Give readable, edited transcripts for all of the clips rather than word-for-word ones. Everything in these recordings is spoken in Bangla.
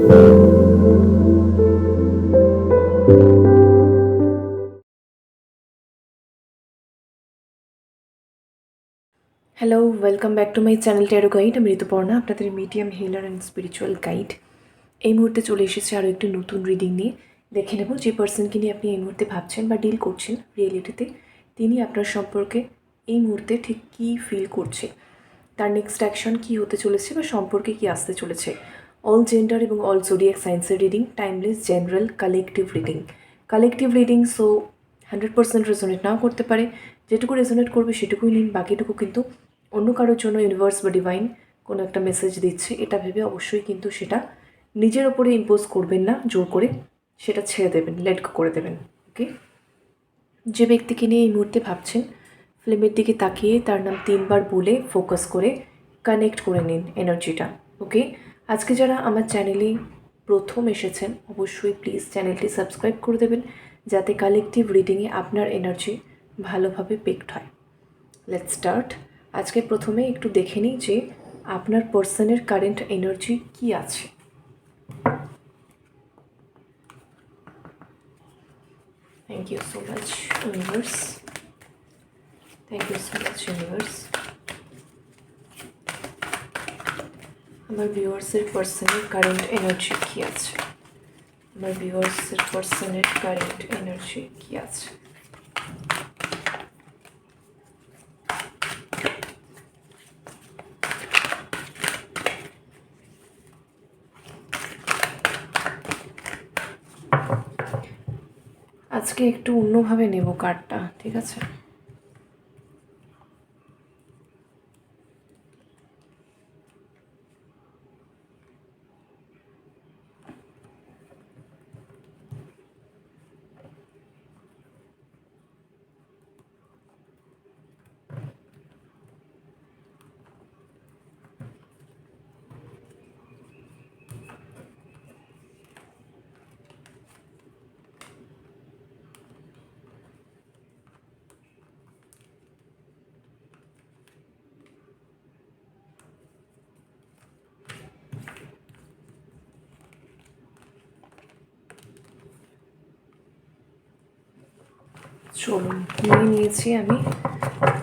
Hello, welcome back to my channel tarot guide. আমি ঋতুপর্ণা, আপনাদের medium healer and spiritual guide. এই মুহূর্তে চলে এসেছে আরও একটি নতুন রিডিং নিয়ে। দেখে নেব যে পার্সনকে নিয়ে আপনি এই মুহূর্তে ভাবছেন বা ডিল করছেন রিয়েলিটিতে, তিনি আপনার সম্পর্কে এই মুহূর্তে ঠিক কী ফিল করছে, তার নেক্সট অ্যাকশন কী হতে চলেছে বা সম্পর্কে কী আসতে চলেছে। অল জেন্ডার এবং অল জোডিয়াক সায়েন্সের reading, timeless, general, collective reading. So 100% resonate now করতে পারে, যেটুকু রেজোনেট করবে সেটুকুই নিন, বাকিটুকু কিন্তু অন্য কারোর জন্য ইউনিভার্স বা ডিভাইন কোনো একটা মেসেজ দিচ্ছে এটা ভেবে অবশ্যই কিন্তু সেটা নিজের ওপরে ইম্পোজ করবেন না, জোর করে সেটা ছেড়ে দেবেন, লেট গো করে দেবেন। ওকে, যে ব্যক্তিকে নিয়ে এই মুহূর্তে ভাবছেন, ফিল্মের দিকে তাকিয়ে তার নাম 3 বার বলে ফোকাস করে কানেক্ট করে নিন এনার্জিটা। ওকে, আজকে যারা আমার চ্যানেলে প্রথম এসেছেন অবশ্যই প্লিজ চ্যানেলটি সাবস্ক্রাইব করে দেবেন, যাতে কালেকটিভ রিডিংয়ে আপনার এনার্জি ভালোভাবে পেক্ট হয়। Let's start. আজকে প্রথমে একটু দেখে নিই যে আপনার পার্সনের কারেন্ট এনার্জি কী আছে। Thank you so much universe, thank you so much universe. আমার ভিউয়ার্সের পার্সনের কারেন্ট এনার্জি কী আছে, আমার ভিউয়ার্সের পার্সনের কারেন্ট এনার্জি কী আছে। আজকে একটু অন্যভাবে নেব কার্ডটা, ঠিক আছে। চলুন, নিয়ে নিয়েছি আমি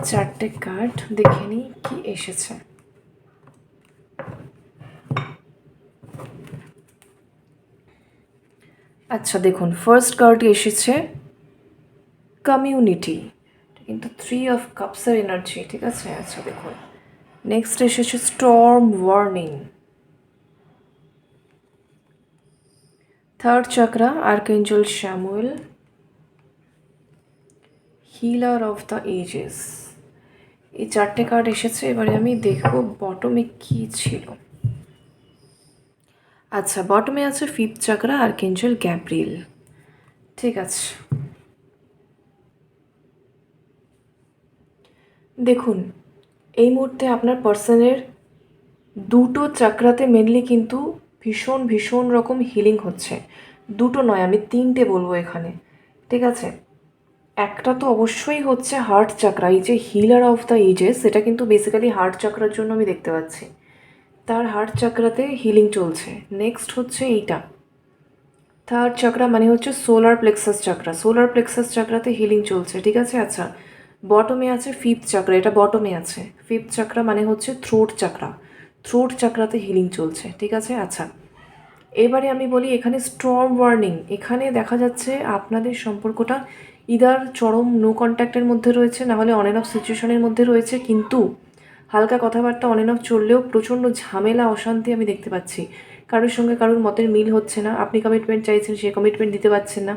4টে কার্ড, দেখে নিই কি এসেছে। আচ্ছা দেখুন, ফার্স্ট কার্ডে এসেছে কমিউনিটি, কিন্তু 3 অফ কাপসের এনার্জি, ঠিক আছে। আচ্ছা দেখুন, নেক্সট এসেছে storm warning, third chakra archangel Chamuel, healer of the ages. এই 4টে কার্ড এসেছে। এবারে আমি দেখব বটমে কি ছিল। আচ্ছা, বটমে আছে ফিফথ চক্রা আর্কএঞ্জেল গ্যাব্রিয়েল, ঠিক আছে। দেখুন, এই মুহূর্তে আপনার পার্সনের দুটো চক্রাতে মেনলি কিন্তু ভীষণ ভীষণ রকম হিলিং হচ্ছে। দুটো নয়, আমি 3টে বলবো এখানে, ঠিক আছে। একটা তো অবশ্যই হচ্ছে হার্ট চক্রা, এই যে হিলার অফ দ্য এজেস, এটা কিন্তু বেসিক্যালি হার্ট চক্রার জন্য আমি দেখতে পাচ্ছি, তার হার্ট চক্রাতে হিলিং চলছে। নেক্সট হচ্ছে এইটা থার্ড চক্রা, মানে হচ্ছে solar plexus chakra, solar plexus চক্রাতে হিলিং চলছে, ঠিক আছে। আচ্ছা, বটমে আছে ফিফথ চক্রা, এটা বটমে আছে ফিফথ চক্রা, মানে হচ্ছে থ্রোট চক্রা, থ্রোট চক্রাতে হিলিং চলছে, ঠিক আছে। আচ্ছা, এবারে আমি বলি এখানে স্টর্ম ওয়ার্নিং, এখানে দেখা যাচ্ছে আপনাদের সম্পর্কটা ইদার চরম নো কন্ট্যাক্টের মধ্যে রয়েছে, নাহলে অন অ্যান্ড অফ সিচুয়েশনের মধ্যে রয়েছে, কিন্তু হালকা কথাবার্তা অন অ্যান্ড অফ চললেও প্রচণ্ড ঝামেলা অশান্তি আমি দেখতে পাচ্ছি। কারোর সঙ্গে কারোর মতের মিল হচ্ছে না, আপনি কমিটমেন্ট চাইছেন, সে কমিটমেন্ট দিতে পারছেন না,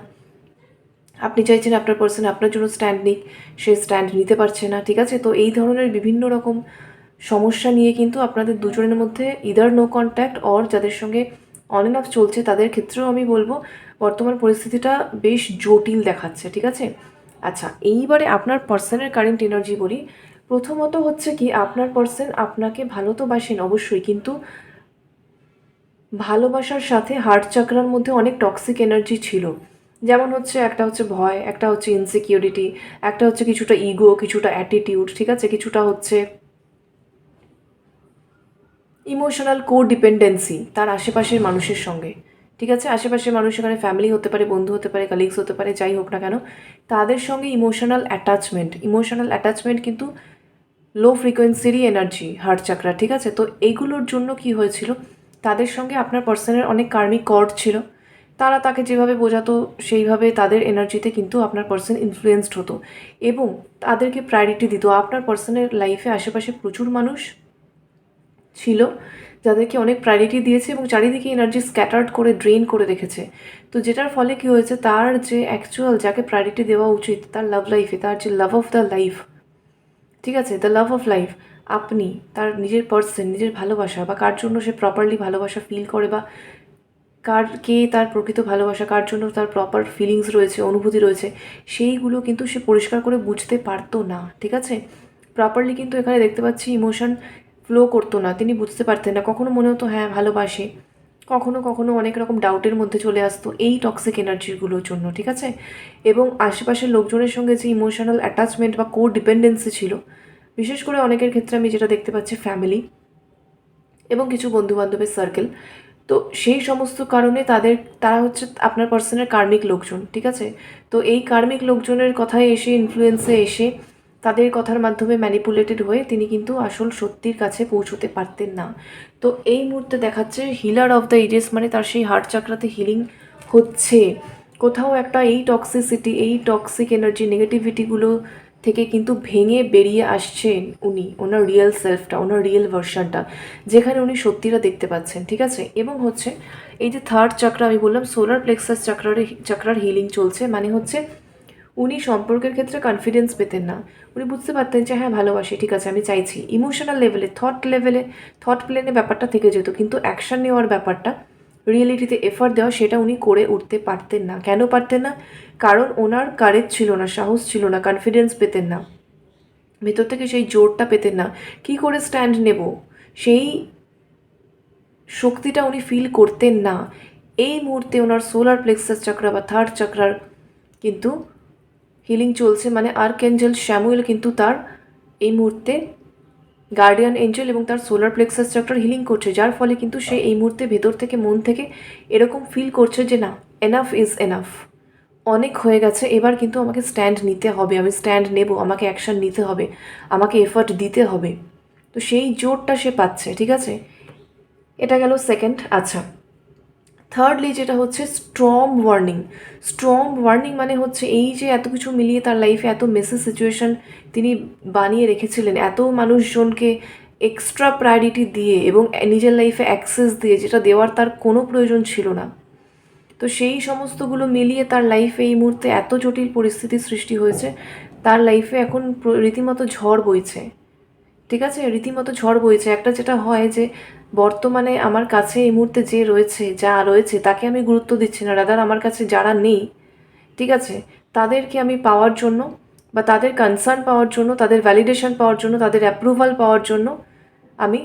আপনি চাইছেন আপনার পার্সন আপনার জন্য স্ট্যান্ড নিক, সে স্ট্যান্ড নিতে পারছে না, ঠিক আছে। তো এই ধরনের বিভিন্ন রকম সমস্যা নিয়ে কিন্তু আপনাদের দুজনের মধ্যে ইদার নো কন্ট্যাক্ট, অর যাদের সঙ্গে অন অ্যান্ড অফ চলছে তাদের ক্ষেত্রেও আমি বলবো বর্তমান পরিস্থিতিটা বেশ জটিল দেখাচ্ছে, ঠিক আছে। আচ্ছা, এইবারে আপনার পার্সনের কারেন্ট এনার্জি বলি। প্রথমত হচ্ছে কি, আপনার পার্সন আপনাকে ভালো তো বাসেন অবশ্যই, কিন্তু ভালোবাসার সাথে হার্ট চাকরার মধ্যে অনেক টক্সিক এনার্জি ছিল। যেমন হচ্ছে একটা হচ্ছে ভয়, একটা হচ্ছে ইনসিকিউরিটি, একটা হচ্ছে কিছুটা ইগো, কিছুটা অ্যাটিটিউড, ঠিক আছে, কিছুটা হচ্ছে ইমোশনাল কোডিপেন্ডেন্সি তার আশেপাশের মানুষের সঙ্গে, ঠিক আছে? আশেপাশের মানুষ এখানে ফ্যামিলি হতে পারে, বন্ধু হতে পারে, কালিগস হতে পারে, যাই হোক না কেন, তাদের সঙ্গে ইমোশনাল অ্যাটাচমেন্ট কিন্তু লো ফ্রিকোয়েন্সিরই এনার্জি, হার্ট চাকরা, ঠিক আছে? তো এইগুলোর জন্য কি হয়েছিল, তাদের সঙ্গে আপনার পার্সনের অনেক কার্মিক কর্ড ছিল, তারা তাকে যেভাবে বোঝাতো সেইভাবে তাদের এনার্জিতে কিন্তু আপনার পার্সন ইনফ্লুয়েসড হতো এবং তাদেরকে প্রায়োরিটি দিত। আপনার পার্সনের লাইফে আশেপাশে প্রচুর মানুষ ছিল যাদেরকে অনেক প্রায়োরিটি দিয়েছে এবং চারিদিকে এনার্জি স্ক্যাটার্ড করে ড্রেন করে রেখেছে। তো যেটার ফলে কী হয়েছে, তার যে অ্যাকচুয়াল যাকে প্রায়োরিটি দেওয়া উচিত তার লাভ লাইফে, তার যে লাভ অফ দ্য লাইফ, ঠিক আছে, দ্য লাভ অফ লাইফ, আপনি তার নিজের পার্সন, নিজের ভালোবাসা বা কার জন্য সে প্রপারলি ভালোবাসা ফিল করে বা কে তার প্রকৃত ভালোবাসা, কার জন্য তার প্রপার ফিলিংস রয়েছে, অনুভূতি রয়েছে, সেইগুলো কিন্তু সে পরিষ্কার করে বুঝতে পারতো না, ঠিক আছে? প্রপারলি কিন্তু এখানে দেখতে পাচ্ছি ইমোশন ফ্লো করতো না, তিনি বুঝতে পারতেন না, কখনো মনে হতো হ্যাঁ ভালোবাসে, কখনো কখনো অনেক রকম ডাউটের মধ্যে চলে আসতো এই টক্সিক এনার্জিগুলোর জন্য, ঠিক আছে? এবং আশেপাশের লোকজনের সঙ্গে যে ইমোশনাল অ্যাটাচমেন্ট বা কো ডিপেন্ডেন্সি ছিল, বিশেষ করে অনেকের ক্ষেত্রে আমি যেটা দেখতে পাচ্ছি ফ্যামিলি এবং কিছু বন্ধুবান্ধবের সার্কেল, তো সেই সমস্ত কারণে তারা হচ্ছে আপনার পার্সনের কার্মিক লোকজন, ঠিক আছে? তো এই কার্মিক লোকজনের কথায় এসে, ইনফ্লুয়েন্সে এসে, তাদের কথার মাধ্যমে ম্যানিপুলেটেড হয়ে তিনি কিন্তু আসল সত্যির কাছে পৌঁছতে পারতেন না। তো এই মুহূর্তে দেখাচ্ছে হিলার অফ দ্য এজেস, মানে তার সেই হার্ট চাকরাতে হিলিং হচ্ছে। কোথাও একটা এই টক্সিসিটি, এই টক্সিক এনার্জি, নেগেটিভিটিগুলো থেকে কিন্তু ভেঙে বেরিয়ে আসছেন উনি, ওনার রিয়েল সেলফটা, ওনার রিয়েল ভার্সনটা, যেখানে উনি সত্যিটা দেখতে পাচ্ছেন, ঠিক আছে? এবং হচ্ছে এই যে থার্ড চাকরা আমি বললাম সোলার প্লেক্সাস চাকরার হিলিং চলছে, মানে হচ্ছে উনি সম্পর্কের ক্ষেত্রে কনফিডেন্স পেতেন না, উনি বুঝতে পারতেন যে হ্যাঁ ভালোবাসি, ঠিক আছে আমি চাইছি, ইমোশনাল লেভেলে, থট প্লেনে ব্যাপারটা থেকে যেত, কিন্তু অ্যাকশন নেওয়ার ব্যাপারটা, রিয়েলিটিতে এফার্ট দেওয়া, সেটা উনি করে উঠতে পারতেন না। কেন পারতেন না? কারণ ওনার কারেজ ছিল না, সাহস ছিল না, কনফিডেন্স পেতেন না, ভেতর থেকে সেই জোরটা পেতেন না, কি করে স্ট্যান্ড নেব সেই শক্তিটা উনি ফিল করতেন না। এই মুহূর্তে ওনার সোলার প্লেক্সাস চাকরা বা থার্ড চাকরার কিন্তু হিলিং চলছে, মানে আর্কএঞ্জেল শ্যামুয়েল কিন্তু তার এই মুহূর্তে গার্ডিয়ান এঞ্জেল এবং তার সোলার প্লেক্সাস চাকরার হিলিং করছে, যার ফলে কিন্তু সে এই মুহূর্তে ভেতর থেকে, মন থেকে এরকম ফিল করছে যে না, এনাফ ইজ এনাফ, অনেক হয়ে গেছে, এবার কিন্তু আমাকে স্ট্যান্ড নিতে হবে, আমি স্ট্যান্ড নেব, আমাকে অ্যাকশন নিতে হবে, আমাকে এফার্ট দিতে হবে। তো সেই জোরটা সে পাচ্ছে, ঠিক আছে? এটা গেল সেকেন্ড। আচ্ছা, থার্ডলি যেটা হচ্ছে স্ট্রম ওয়ার্নিং মানে হচ্ছে এই যে এত কিছু মিলিয়ে তার লাইফে এত মেসি সিচুয়েশন তিনি বানিয়ে রেখেছিলেন, এত মানুষজনকে এক্সট্রা প্রায়োরিটি দিয়ে এবং নিজের লাইফে অ্যাক্সেস দিয়ে, যেটা দেওয়ার তার কোনো প্রয়োজন ছিল না। তো সেই সমস্তগুলো মিলিয়ে তার লাইফে এই মুহূর্তে এত জটিল পরিস্থিতির সৃষ্টি হয়েছে, তার লাইফে এখন রীতিমতো ঝড় বইছে, ঠিক আছে? রীতিমতো ঝড় বইছে। একটা যেটা হয় যে বর্তমানে আমার কাছে এই মুহূর্তে যে রয়েছে, যা রয়েছে তাকে আমি গুরুত্ব দিচ্ছি না, রাদার আমার কাছে যারা নেই, ঠিক আছে, তাদেরকে আমি পাওয়ার জন্য বা তাদের কনসার্ন পাওয়ার জন্য, তাদের ভ্যালিডেশন পাওয়ার জন্য, তাদের অ্যাপ্রুভাল পাওয়ার জন্য, আমি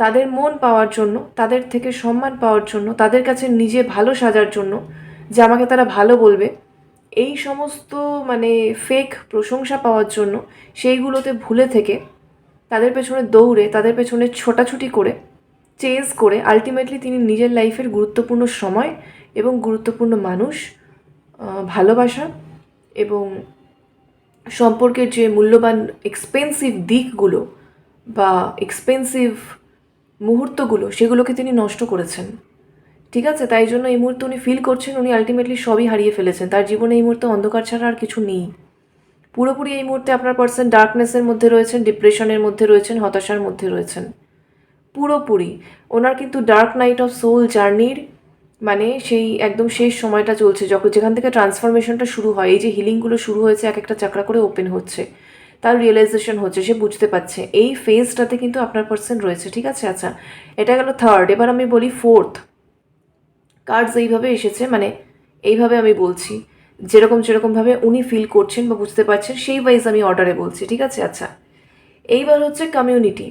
তাদের মন পাওয়ার জন্য, তাদের থেকে সম্মান পাওয়ার জন্য, তাদের কাছে নিজে ভালো সাজার জন্য, যে আমাকে তারা ভালো বলবে, এই সমস্ত মানে ফেক প্রশংসা পাওয়ার জন্য সেইগুলোতে ভুলে থেকে তাদের পেছনে দৌড়ে, তাদের পেছনে ছোটাছুটি করে, চেজ করে আলটিমেটলি তিনি নিজের লাইফের গুরুত্বপূর্ণ সময় এবং গুরুত্বপূর্ণ মানুষ, ভালোবাসা এবং সম্পর্কের যে মূল্যবান এক্সপেন্সিভ দিকগুলো বা এক্সপেন্সিভ মুহূর্তগুলো, সেগুলোকে তিনি নষ্ট করেছেন, ঠিক আছে? তাই জন্য এই মুহূর্তে উনি ফিল করছেন উনি আলটিমেটলি সবই হারিয়ে ফেলেছেন, তার জীবনে এই মুহূর্তে অন্ধকার ছাড়া আর কিছু নেই। পুরোপুরি এই মুহূর্তে আপনার পার্সন ডার্কনেসের মধ্যে রয়েছেন, ডিপ্রেশনের মধ্যে রয়েছেন, হতাশার মধ্যে রয়েছেন পুরোপুরি। ওনার কিন্তু ডার্ক নাইট অফ সোল জার্নির মানে সেই একদম শেষ সময়টা চলছে, যখন যেখান থেকে ট্রান্সফরমেশনটা শুরু হয়, এই যে হিলিংগুলো শুরু হয়েছে, এক একটা চাকরা করে ওপেন হচ্ছে, তার রিয়েলাইজেশন হচ্ছে, সে বুঝতে পারছে, এই ফেজটাতে কিন্তু আপনার পার্সন রয়েছে, ঠিক আছে? আচ্ছা, এটা গেল থার্ড। এবার আমি বলি ফোর্থ। কার্ডস এইভাবে এসেছে, মানে এইভাবে আমি বলছি, যেরকমভাবে উনি ফিল করছেন বা বুঝতে পারছেন সেই ওয়াইজ আমি অর্ডারে বলছি, ঠিক আছে? আচ্ছা, এইবার হচ্ছে কমিউনিটি।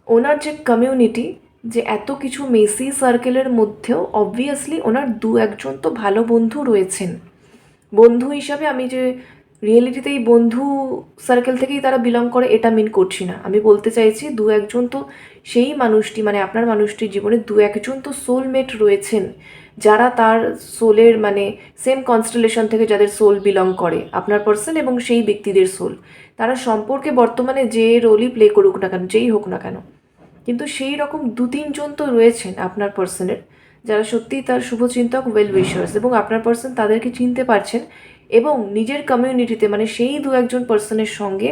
ওনার যে কমিউনিটি, যে এত কিছু মেসি সার্কেলের মধ্যেও অবভিয়াসলি ওনার দু একজন তো ভালো বন্ধু রয়েছেন। বন্ধু হিসাবে আমি যে রিয়েলিটিতে এই বন্ধু সার্কেল থেকেই তারা বিলং করে এটা মিন করছি না। আমি বলতে চাইছি দু একজন তো সেই মানুষটি মানে আপনার মানুষটির জীবনে দু একজন তো সোলমেট রয়েছেন, যারা তার সোলের মানে সেম কনস্টেলেশন থেকে যাদের সোল বিলং করে, আপনার পার্সন এবং সেই ব্যক্তিদের সোল। তারা সম্পর্কে বর্তমানে যে রোলই প্লে করুক না কেন, যেই হোক না কেন, কিন্তু সেই রকম দু তিনজন তো রয়েছেন আপনার পার্সনের, যারা সত্যিই তার শুভচিন্তক, ওয়েল উইশার্স, এবং আপনার পার্সন তাদেরকে চিনতে পারছেন এবং নিজের কমিউনিটিতে মানে সেই দু একজন পার্সনের সঙ্গে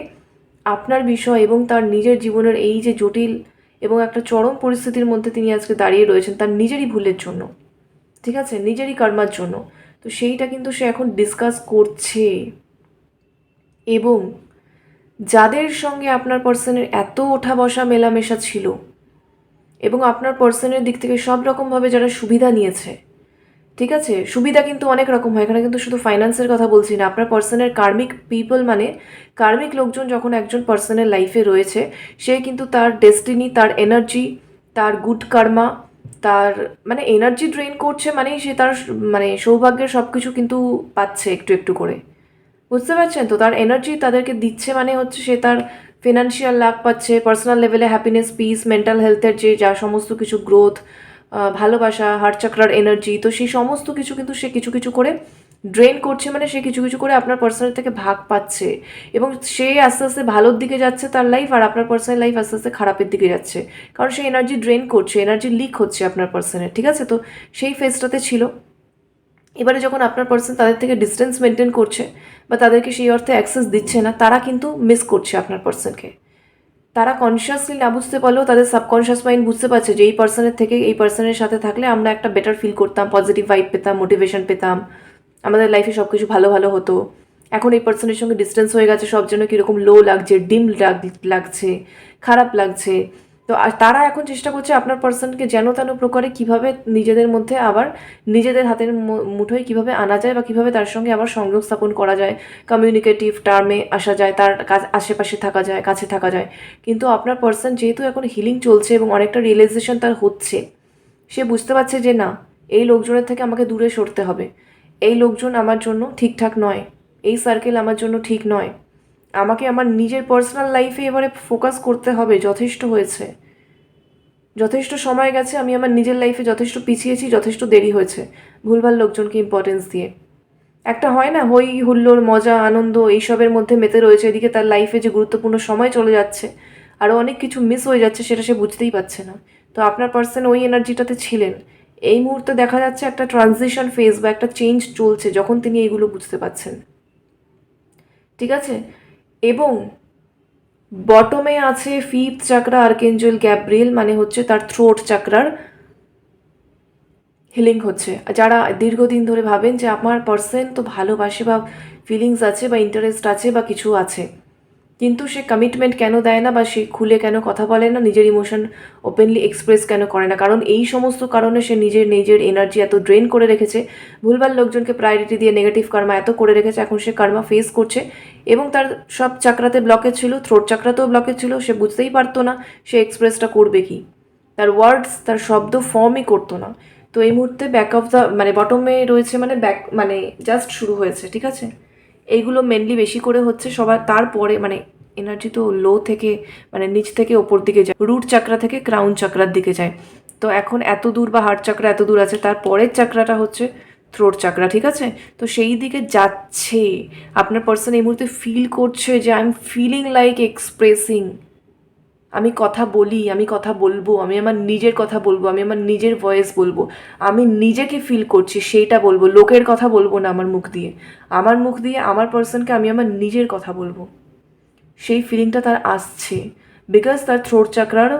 আপনার বিষয় এবং তার নিজের জীবনের এই যে জটিল এবং একটা চরম পরিস্থিতির মধ্যে তিনি আজকে দাঁড়িয়ে রয়েছেন তার নিজেরই ভুলের জন্য, ঠিক আছে, নিজেরই কর্মার জন্য, তো সেইটা কিন্তু সে এখন ডিসকাস করছে। এবং যাদের সঙ্গে আপনার পার্সনের এত ওঠা বসা মেলামেশা ছিল এবং আপনার পার্সনের দিক থেকে সব রকমভাবে যারা সুবিধা নিয়েছে, ঠিক আছে, সুবিধা কিন্তু অনেক রকম হয়, এখানে কিন্তু শুধু ফাইন্যান্সের কথা বলছি না। আপনার পার্সনের কার্মিক পিপল মানে কার্মিক লোকজন যখন একজন পার্সনের লাইফে রয়েছে, সে কিন্তু তার ডেস্টিনি, তার এনার্জি, তার গুড কার্মা, তার মানে এনার্জি ড্রেন করছে মানেই সে তার মানে সৌভাগ্যের সব কিছু কিন্তু পাচ্ছে একটু একটু করে, বুঝতে পারছেন তো? তার এনার্জি তাদেরকে দিচ্ছে মানে হচ্ছে সে তার ফিনান্সিয়াল লাভ পাচ্ছে, পার্সোনাল লেভেলে হ্যাপিনেস, পিস, মেন্টাল হেলথের যে যা সমস্ত কিছু গ্রোথ, ভালোবাসা, হার্ট চাকরার এনার্জি, তো সেই সমস্ত কিছু কিন্তু সে কিছু কিছু করে ড্রেন করছে, মানে সে কিছু কিছু করে আপনার পার্সনের থেকে ভাগ পাচ্ছে এবং সে আস্তে আস্তে ভালোর দিকে যাচ্ছে তার লাইফ, আর আপনার পার্সনের লাইফ আস্তে আস্তে খারাপের দিকে যাচ্ছে, কারণ সে এনার্জি ড্রেন করছে, এনার্জি লিক হচ্ছে আপনার পার্সনের, ঠিক আছে? তো সেই ফেজটাতে ছিল। এবারে যখন আপনার পার্সন তাদের থেকে ডিস্টেন্স মেনটেন করছে বা তাদেরকে সেই অর্থে অ্যাক্সেস দিচ্ছে না, তারা কিন্তু মিস করছে আপনার পার্সনকে। তারা কনসিয়াসলি না বুঝতে পারলেও তাদের সাবকনশিয়াস মাইন্ড বুঝতে পারছে যে এই পার্সনের থেকে এই পার্সনের সাথে থাকলে আমরা একটা বেটার ফিল করতাম, পজিটিভ ভাইব পেতাম, মোটিভেশন পেতাম, আমাদের লাইফে সব কিছু ভালো ভালো হতো। এখন এই পার্সনের সঙ্গে ডিস্টেন্স হয়ে গেছে, সব যেন কীরকম লো লাগছে, ডিম লাগছে, খারাপ লাগছে। তো আর তারা এখন চেষ্টা করছে আপনার পার্সনকে যেন তেন প্রকারে কীভাবে নিজেদের মধ্যে আবার নিজেদের হাতের মুঠোয় কীভাবে আনা যায় বা কীভাবে তার সঙ্গে আবার সংযোগ স্থাপন করা যায়, কমিউনিকেটিভ টার্মে আসা যায়, তার আশেপাশে থাকা যায়, কাছে থাকা যায়। কিন্তু আপনার পার্সন যেহেতু এখন হিলিং চলছে এবং অনেকটা রিয়েলাইজেশন তার হচ্ছে, সে বুঝতে পারছে যে না, এই লোকজনের থেকে আমাকে দূরে সরতে হবে, এই লোকজন আমার জন্য ঠিকঠাক নয়, এই সার্কেল আমার জন্য ঠিক নয়, আমাকে আমার নিজের পার্সোনাল লাইফে এবারে ফোকাস করতে হবে, যথেষ্ট হয়েছে, যথেষ্ট সময় গেছে, আমি আমার নিজের লাইফে যথেষ্ট পিছিয়েছি, যথেষ্ট দেরি হয়েছে ভুলভাল লোকজনকে ইম্পর্টেন্স দিয়ে। একটা হয় না হই হুল্লোড়, মজা, আনন্দ এইসবের মধ্যে মেতে রয়েছে, এদিকে তার লাইফে যে গুরুত্বপূর্ণ সময় চলে যাচ্ছে, আরও অনেক কিছু মিস হয়ে যাচ্ছে, সেটা সে বুঝতেই পারছে না। তো আপনার পার্সন ওই এনার্জিটাতে ছিলেন। এই মুহূর্তে দেখা যাচ্ছে একটা ট্রানজিশন ফেজ বা একটা চেঞ্জ চলছে যখন তিনি এইগুলো বুঝতে পারছেন, ঠিক আছে? এবং বটমে আছে ফিফথ চাকরা আর্কেঞ্জেল গ্যাব্রিয়েল, মানে হচ্ছে তার থ্রোট চাকরার হিলিং হচ্ছে। যারা দীর্ঘদিন ধরে ভাবেন যে আমার পার্সন তো ভালোবাসে বা ফিলিংস আছে বা ইন্টারেস্ট আছে বা কিছু আছে, কিন্তু সে কমিটমেন্ট কেন দেয় না বা সে খুলে কেন কথা বলে না, নিজের ইমোশন ওপেনলি এক্সপ্রেস কেন করে না, কারণ এই সমস্ত কারণে সে নিজের এনার্জি এত ড্রেন করে রেখেছে, ভুলভাল লোকজনকে প্রায়োরিটি দিয়ে নেগেটিভ কর্মা এত করে রেখেছে, এখন সে কর্মা ফেস করছে এবং তার সব চাকরাতে ব্লকেজ ছিল, থ্রোট চাকরাতেও ব্লকেজ ছিল, সে বুঝতেই পারতো না সে এক্সপ্রেসটা করবে কি, তার ওয়ার্ডস, তার শব্দ ফর্মই করতো না। তো এই মুহূর্তে ব্যাক অফ দ্য মানে বটমে রয়েছে, মানে ব্যাক মানে জাস্ট শুরু হয়েছে, ঠিক আছে? এইগুলো মেনলি বেশি করে হচ্ছে সবার, তারপরে মানে এনার্জি তো লো থেকে মানে নিচ থেকে ওপর দিকে যায়, রুট চাকরা থেকে ক্রাউন চাকরার দিকে যায়। তো এখন এত দূর বা হার্ট চাকরা এত দূর আছে, তার পরের চাকরাটা হচ্ছে থ্রোট চাকরা, ঠিক আছে? তো সেই দিকে যাচ্ছে। আপনার পার্সন এই মুহূর্তে ফিল করছে যে I am feeling like expressing, আমি কথা বলি, আমি কথা বলবো, আমি আমার নিজের কথা বলবো, আমি আমার নিজের ভয়েস বলবো, আমি নিজেকে ফিল করছি সেইটা বলবো, লোকের কথা বলবো না আমার মুখ দিয়ে, আমার মুখ দিয়ে আমার পার্সনকে আমি আমার নিজের কথা বলবো, সেই ফিলিংটা তার আসছে বিকজ তার থ্রোট চাকরার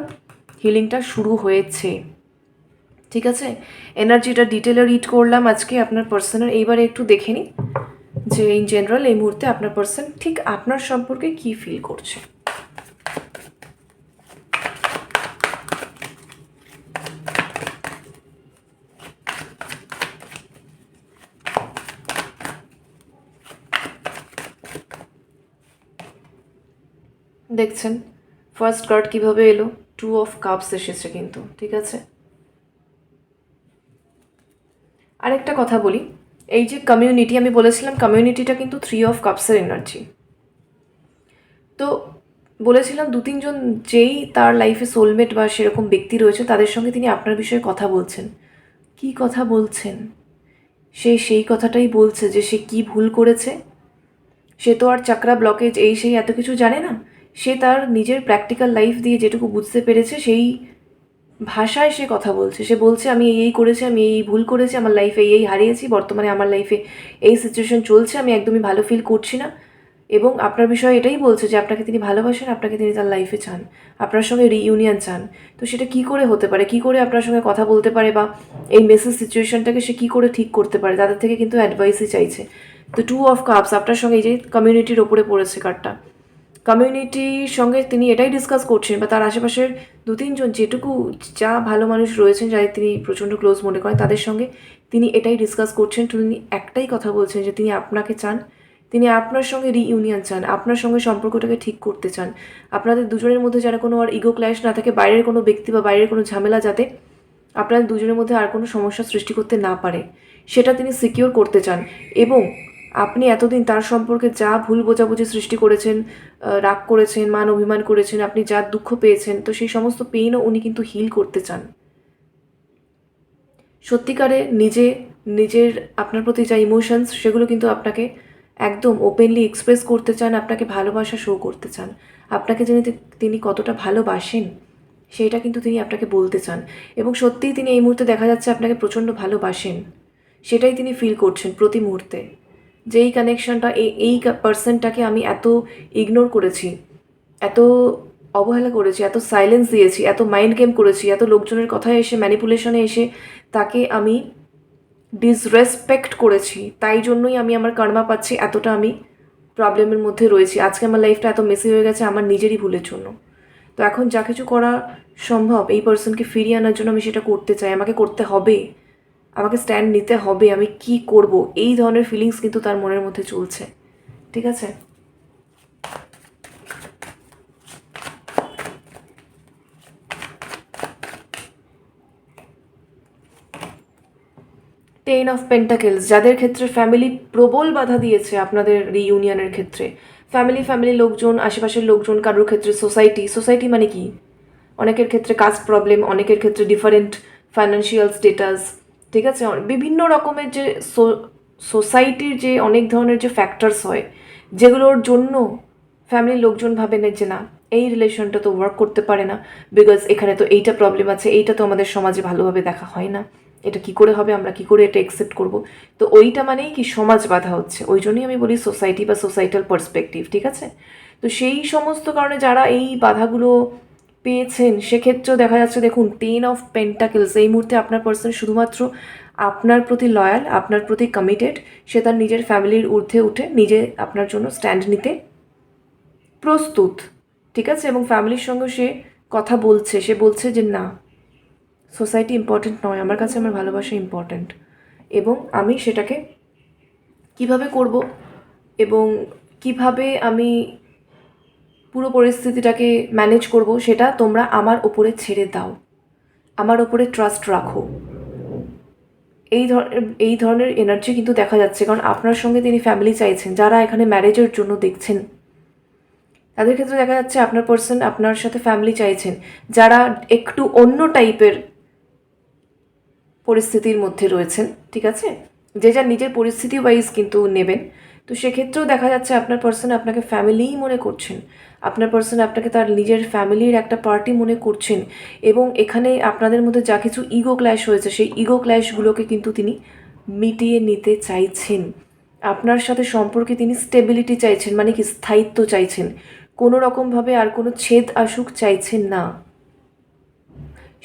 হিলিংটা শুরু হয়েছে, ঠিক আছে? এনার্জিটা ডিটেলে রিড করলাম আজকে আপনার পার্সনের। এইবারে একটু দেখে নিই যে ইন জেনারেল এই মুহূর্তে আপনার পার্সন ঠিক আপনার সম্পর্কে কী ফিল করছে। দেখছেন ফার্স্ট কার্ড কিভাবে এলো, 2 অফ কাপস এসেছে কিন্তু, ঠিক আছে? আরেকটা কথা বলি, এই যে কমিউনিটি আমি বলেছিলাম, কমিউনিটিটা কিন্তু 3 অফ কাপসের এনার্জি। তো বলেছিলাম 2-3 জন যেই তার লাইফে সোলমেট বা সেরকম ব্যক্তি রয়েছে তাদের সঙ্গে তিনি আপনার বিষয়ে কথা বলছেন। কি কথা বলছেন? সে সেই কথাটাই বলছে যে সে কি ভুল করেছে। সে তো আর চাকরা ব্লকেজ এই সেই এত কিছু জানে না। সে তার নিজের প্র্যাকটিক্যাল লাইফ দিয়ে যেটুকু বুঝতে পেরেছে সেই ভাষায় সে কথা বলছে। সে বলছে আমি এই করেছি, আমি এই ভুল করেছি, আমার লাইফে এই হারিয়েছি, বর্তমানে আমার লাইফে এই সিচুয়েশন চলছে, আমি একদমই ভালো ফিল করছি না। এবং আপনার বিষয়ে এটাই বলছে যে আপনাকে তিনি ভালোবাসেন, আপনাকে তিনি তার লাইফে চান, আপনার সঙ্গে রিইউনিয়ন চান। তো সেটা কি করে হতে পারে, কি করে আপনার সঙ্গে কথা বলতে পারে, বা এই মেসেজ সিচুয়েশনটাকে সে কি করে ঠিক করতে পারে, তাদের থেকে কিন্তু অ্যাডভাইসই চাইছে। তো 2 অফ কাপস আপনার সঙ্গে এই যে কমিউনিটির ওপরে পড়েছে কার্ডটা, কমিউনিটির সঙ্গে তিনি এটাই ডিসকাস করছেন, বা তার আশেপাশের 2-3 জন যেটুকু যা ভালো মানুষ রয়েছেন যাদের তিনি প্রচণ্ড ক্লোজ মনে করেন তাদের সঙ্গে তিনি এটাই ডিসকাস করছেন। তিনি একটাই কথা বলছেন যে তিনি আপনাকে চান, তিনি আপনার সঙ্গে রিইউনিয়ন চান, আপনার সঙ্গে সম্পর্কটাকে ঠিক করতে চান। আপনাদের দুজনের মধ্যে যারা কোনো আর ইগো ক্ল্যাশ না থাকে, বাইরের কোনো ব্যক্তি বা বাইরের কোনো ঝামেলা যাতে আপনাদের দুজনের মধ্যে আর কোনো সমস্যা সৃষ্টি করতে না পারে, সেটা তিনি সিকিওর করতে চান। এবং আপনি এতদিন তার সম্পর্কে যা ভুল বোঝাবুঝি সৃষ্টি করেছেন, রাগ করেছেন, মান অভিমান করেছেন, আপনি যা দুঃখ পেয়েছেন, তো সেই সমস্ত পেইনও উনি কিন্তু হিল করতে চান। সত্যিকারে নিজের আপনার প্রতি যা ইমোশনস সেগুলো কিন্তু আপনাকে একদম ওপেনলি এক্সপ্রেস করতে চান, আপনাকে ভালোবাসা শো করতে চান। আপনাকে যিনি তিনি কতটা ভালোবাসেন সেইটা কিন্তু তিনি আপনাকে বলতে চান। এবং সত্যিই তিনি এই মুহূর্তে দেখা যাচ্ছে আপনাকে প্রচণ্ড ভালোবাসেন, সেটাই তিনি ফিল করছেন প্রতি মুহূর্তে। যে এই কানেকশনটা, এই পার্সনটাকে আমি এত ইগনোর করেছি, এত অবহেলা করেছি, এত সাইলেন্স দিয়েছি, এত মাইন্ড গেম করেছি, এত লোকজনের কথায় এসে ম্যানিপুলেশনে এসে তাকে আমি ডিসরেসপেক্ট করেছি, তাই জন্যই আমি আমার কর্মা পাচ্ছি, এতটা আমি প্রবলেমের মধ্যে রয়েছি, আজকে আমার লাইফটা এত মেসি হয়ে গেছে আমার নিজেরই ভুলের জন্য। তো এখন যা কিছু করা সম্ভব এই পার্সনকে ফিরিয়ে আনার জন্য আমি সেটা করতে চাই, আমাকে করতে হবে, আমাকে স্ট্যান্ড নিতে হবে, আমি কি করব, এই ধরনের ফিলিংস কিন্তু তার মনের মধ্যে চলছে। ঠিক আছে, টেন অফ পেন্টাকেলস, যাদের ক্ষেত্রে ফ্যামিলি প্রবল বাধা দিয়েছে আপনাদের রিইউনিয়নের ক্ষেত্রে, ফ্যামিলি লোকজন, আশেপাশের লোকজন, কারোর ক্ষেত্রে সোসাইটি মানে কি, অনেকের ক্ষেত্রে কাস্ট প্রবলেম, অনেকের ক্ষেত্রে ডিফারেন্ট ফাইন্যান্সিয়াল স্টেটাস, ঠিক আছে, বিভিন্ন রকমের যে সোসাইটির যে অনেক ধরনের যে ফ্যাক্টরস হয় যেগুলোর জন্য ফ্যামিলির লোকজন ভাবে না যে না এই রিলেশনটা তো ওয়ার্ক করতে পারে না, বিকজ এখানে তো এইটা প্রবলেম আছে, এইটা তো আমাদের সমাজে ভালোভাবে দেখা হয় না, এটা কি করে হবে, আমরা কি করে এটা অ্যাকসেপ্ট করব। তো ওইটা মানেই কি সমাজ বাধা হচ্ছে, ওই জন্যই আমি বলি সোসাইটি বা সোসাইটাল পার্সপেক্টিভ। ঠিক আছে, তো সেই সমস্ত কারণে যারা এই বাধাগুলো পেয়েছেন সেক্ষেত্রেও দেখা যাচ্ছে, দেখুন 10 অফ পেন্টাকেলস, এই মুহূর্তে আপনার পার্সন শুধুমাত্র আপনার প্রতি লয়াল, আপনার প্রতি কমিটেড, সে তার নিজের ফ্যামিলির ঊর্ধ্বে উঠে নিজে আপনার জন্য স্ট্যান্ড নিতে প্রস্তুত। ঠিক আছে, এবং ফ্যামিলির সঙ্গে সে কথা বলছে, সে বলছে যে না সোসাইটি ইম্পর্ট্যান্ট নয়, আমার কাছে আমার ভালোবাসা ইম্পর্ট্যান্ট, এবং আমি সেটাকে কিভাবে করব এবং কিভাবে আমি পুরো পরিস্থিতিটাকে ম্যানেজ করব সেটা তোমরা আমার ওপরে ছেড়ে দাও, আমার ওপরে ট্রাস্ট রাখো। এই ধরনের এনার্জি কিন্তু দেখা যাচ্ছে, কারণ আপনার সঙ্গে তিনি ফ্যামিলি চাইছেন। যারা এখানে ম্যারেজের জন্য দেখছেন তাদের ক্ষেত্রে দেখা যাচ্ছে আপনার পার্সন আপনার সাথে ফ্যামিলি চাইছেন। যারা একটু অন্য টাইপের পরিস্থিতির মধ্যে রয়েছেন, ঠিক আছে, যে যার নিজের পরিস্থিতি ওয়াইজ কিন্তু নেবেন। তো সেক্ষেত্রেও দেখা যাচ্ছে আপনার পার্সন আপনাকে ফ্যামিলিই মনে করছেন, আপনার পার্সন আপনাকে তার নিজের ফ্যামিলির একটা পার্টি মনে করছেন, এবং এখানে আপনাদের মধ্যে যা কিছু ইগো ক্ল্যাশ হয়েছে সেই ইগো ক্ল্যাশগুলোকে কিন্তু তিনি মিটিয়ে নিতে চাইছেন। আপনার সাথে সম্পর্কে তিনি স্টেবিলিটি চাইছেন, মানে কি স্থায়িত্ব চাইছেন, কোনো রকমভাবে আর কোনো ছেদ আসুক চাইছেন না।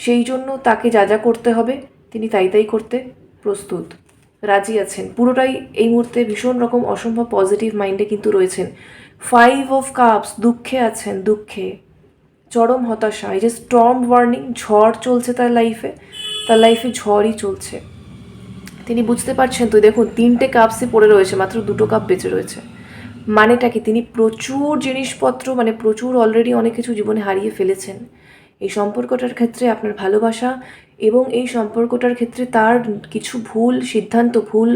সেই জন্য তাকে যা যা করতে হবে তিনি তাই করতে প্রস্তুত, রাজি আছেন, পুরোটাই এই মুহূর্তে ভীষণ রকম অসম্ভব পজিটিভ মাইন্ডে কিন্তু রয়েছেন। 5 অফ কাপস, দুঃখে আছেন, দুঃখে, চরম হতাশা, এই যে স্টর্ম ওয়ার্নিং, ঝড় চলছে তার লাইফে ঝড়ই চলছে। তিনি বুঝতে পারছেন তো, দেখুন 3টে কাপসই পড়ে রয়েছে, মাত্র 2টো কাপ বেঁচে রয়েছে, মানেটা কি তিনি প্রচুর জিনিসপত্র, মানে প্রচুর অলরেডি অনেক কিছু জীবনে হারিয়ে ফেলেছেন। এই সম্পর্কটার ক্ষেত্রে আপনার ভালোবাসা এবং এই সম্পর্কটার ক্ষেত্রে তার কিছু ভুল সিদ্ধান্ত, ভুল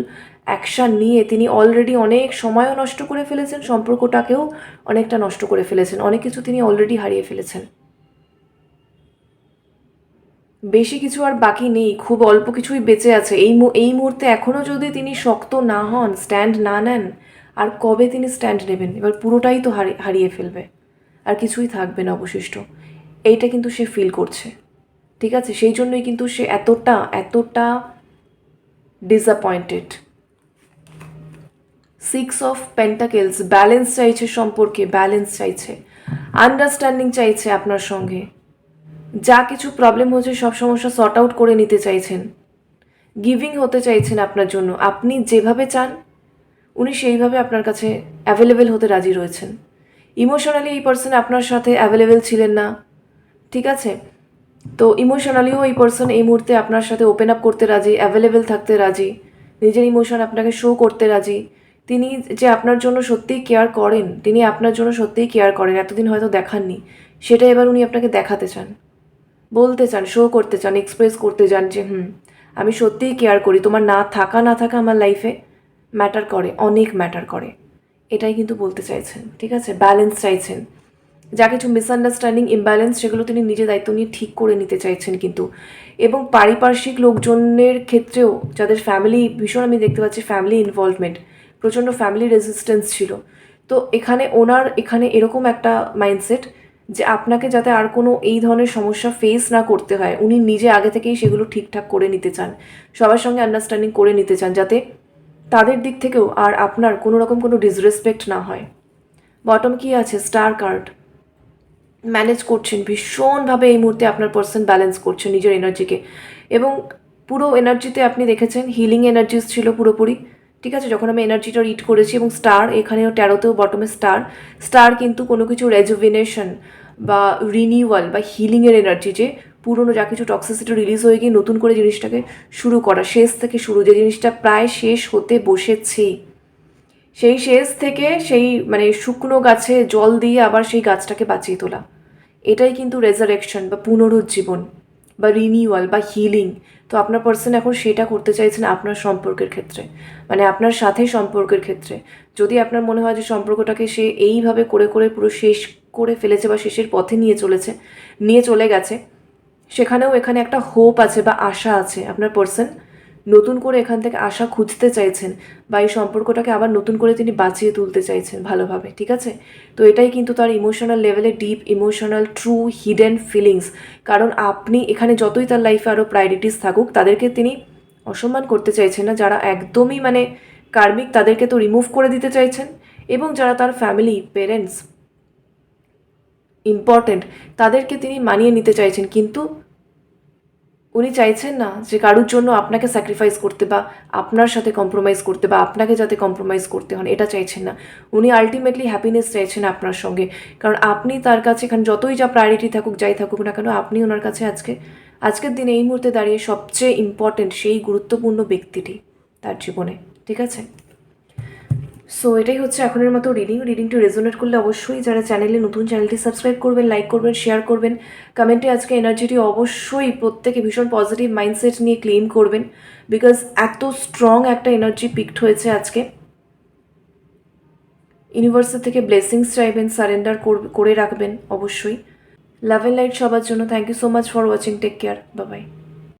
অ্যাকশান নিয়ে তিনি অলরেডি অনেক সময়ও নষ্ট করে ফেলেছেন, সম্পর্কটাকেও অনেকটা নষ্ট করে ফেলেছেন, অনেক কিছু তিনি অলরেডি হারিয়ে ফেলেছেন। বেশি কিছু আর বাকি নেই, খুব অল্প কিছুই বেঁচে আছে। এই মুহূর্তে এখনও যদি তিনি শক্ত না হন, স্ট্যান্ড না নেন, আর কবে তিনি স্ট্যান্ড নেবেন? এবার পুরোটাই তো হারিয়ে ফেলবে, আর কিছুই থাকবে না অবশিষ্ট। এইটা কিন্তু সে ফিল করছে, ঠিক আছে? সেই জন্যই কিন্তু সে এতটা এতটা ডিসঅ্যাপয়েন্টেড। 6 অফ পেন্টাকেলস, ব্যালেন্স চাইছে সম্পর্কে, ব্যালেন্স চাইছে, আন্ডারস্ট্যান্ডিং চাইছে আপনার সঙ্গে। যা কিছু প্রবলেম হচ্ছে সব সমস্যা সর্ট আউট করে নিতে চাইছেন, গিভিং হতে চাইছেন আপনার জন্য। আপনি যেভাবে চান উনি সেইভাবে আপনার কাছে অ্যাভেলেবেল হতে রাজি রয়েছেন। ইমোশনালি এই পার্সন আপনার সাথে অ্যাভেলেবেল ছিলেন না, ঠিক আছে? তো ইমোশনালিও এই পার্সন এই মুহূর্তে আপনার সাথে ওপেন আপ করতে রাজি, অ্যাভেলেবেল থাকতে রাজি, নিজের ইমোশন আপনাকে শো করতে রাজি। তিনি যে আপনার জন্য সত্যিই কেয়ার করেন, তিনি আপনার জন্য সত্যিই কেয়ার করেন, এতদিন হয়তো দেখাননি, সেটা এবার উনি আপনাকে দেখাতে চান, বলতে চান, শো করতে চান, এক্সপ্রেস করতে চান যে আমি সত্যিই কেয়ার করি, তোমার না থাকা আমার লাইফে ম্যাটার করে, অনেক ম্যাটার করে, এটাই কিন্তু বলতে চাইছেন, ঠিক আছে? ব্যালেন্স চাইছেন, যা কিছু মিসআন্ডারস্ট্যান্ডিং, ইমব্যালেন্স, সেগুলো তিনি নিজে দায়িত্ব নিয়ে ঠিক করে নিতে চাইছেন কিন্তু। এবং পারিপার্শ্বিক লোকজনের ক্ষেত্রেও, যাদের ফ্যামিলি ভীষণ, আমি দেখতে পাচ্ছি ফ্যামিলি ইনভলভমেন্ট, প্রচণ্ড ফ্যামিলি রেজিস্ট্যান্স ছিল। তো ওনার এখানে এরকম একটা মাইন্ডসেট যে আপনাকে যাতে আর কোনো এই ধরনের সমস্যা ফেস না করতে হয়, উনি নিজে আগে থেকেই সেগুলো ঠিকঠাক করে নিতে চান, সবার সঙ্গে আন্ডারস্ট্যান্ডিং করে নিতে চান, যাতে তাদের দিক থেকেও আর আপনার কোনো রকম কোনো ডিসরেসপেক্ট না হয়। বটম কি আছে? Star card. ম্যানেজ করছেন ভীষণভাবে এই মুহূর্তে আপনার পার্সন, ব্যালেন্স করছেন নিজের এনার্জিকে, এবং পুরো এনার্জিতে আপনি দেখেছেন হিলিং এনার্জিস ছিল পুরোপুরি, ঠিক আছে? যখন আমি এনার্জিটা রিড করেছি, এবং স্টার এখানেও ট্যারোতেও বটমে স্টার, স্টার কিন্তু কোনো কিছু রেজুভিনেশন বা রিনিউয়াল বা হিলিংয়ের এনার্জি, যে পুরনো যা কিছু টক্সিসিটি রিলিজ হয়ে গিয়ে নতুন করে জিনিসটাকে শুরু করা, শেষ থেকে শুরু, যে জিনিসটা প্রায় শেষ হতে বসেছেই, সেই শেষ থেকে সেই মানে শুকনো গাছে জল দিয়ে আবার সেই গাছটাকে বাঁচিয়ে তোলা, এটাই কিন্তু রেজারেকশন বা পুনরুজ্জীবন বা রিনিউয়াল বা হিলিং। তো আপনার পার্সন এখন সেটা করতে চাইছেন আপনার সম্পর্কের ক্ষেত্রে, মানে আপনার সাথে সম্পর্কের ক্ষেত্রে। যদি আপনার মনে হয় যে সম্পর্কটাকে সে এইভাবে করে করে পুরো শেষ করে ফেলেছে বা শেষের পথে নিয়ে চলে গেছে, সেখানেও এখানে একটা হোপ আছে বা আশা আছে। আপনার পার্সন নতুন করে এখান থেকে আশা খুঁজতে চাইছেন, বা এই সম্পর্কটাকে আবার নতুন করে তিনি বাঁচিয়ে তুলতে চাইছেন ভালোভাবে, ঠিক আছে? তো এটাই কিন্তু তার ইমোশনাল লেভেলে deep emotional true hidden feelings. কারণ আপনি এখানে যতই তার লাইফে আরও প্রায়োরিটিস থাকুক, তাদেরকে তিনি অসম্মান করতে চাইছেন না। যারা একদমই মানে কার্মিক, তাদেরকে তো রিমুভ করে দিতে চাইছেন, এবং যারা তার ফ্যামিলি, পেরেন্টস ইম্পর্টেন্ট, তাদেরকে তিনি মানিয়ে নিতে চাইছেন। কিন্তু উনি চাইছেন না যে কারুর জন্য আপনাকে স্যাক্রিফাইস করতে, বা আপনার সাথে কম্প্রোমাইজ করতে, বা আপনাকে যাতে কম্প্রোমাইজ করতে হন, এটা চাইছেন না। উনি আলটিমেটলি হ্যাপিনেস চাইছেন আপনার সঙ্গে, কারণ আপনি তার কাছে এখানে যতই যা প্রায়োরিটি থাকুক, যাই থাকুক না কেন, আপনি ওনার কাছে আজকের দিনে এই মুহূর্তে দাঁড়িয়ে সবচেয়ে ইম্পর্টেন্ট, সেই গুরুত্বপূর্ণ ব্যক্তিটি তার জীবনে, ঠিক আছে? সো এটাই হচ্ছে এখনের মতো রিডিংটি রেজোনেট করলে অবশ্যই যারা চ্যানেলে নতুন, চ্যানেলটি সাবস্ক্রাইব করবেন, লাইক করবেন, শেয়ার করবেন, কমেন্টে আজকে এনার্জিটি অবশ্যই প্রত্যেকে ভীষণ পজিটিভ মাইন্ডসেট নিয়ে ক্লেম করবেন, বিকজ এত স্ট্রং একটা এনার্জি পিকড হয়েছে আজকে। ইউনিভার্সের থেকে ব্লেসিংস চাইবেন, সারেন্ডার করে রাখবেন অবশ্যই। লাভ অ্যান্ড লাইট সবার জন্য। Thank you so much for watching, take care, bye by.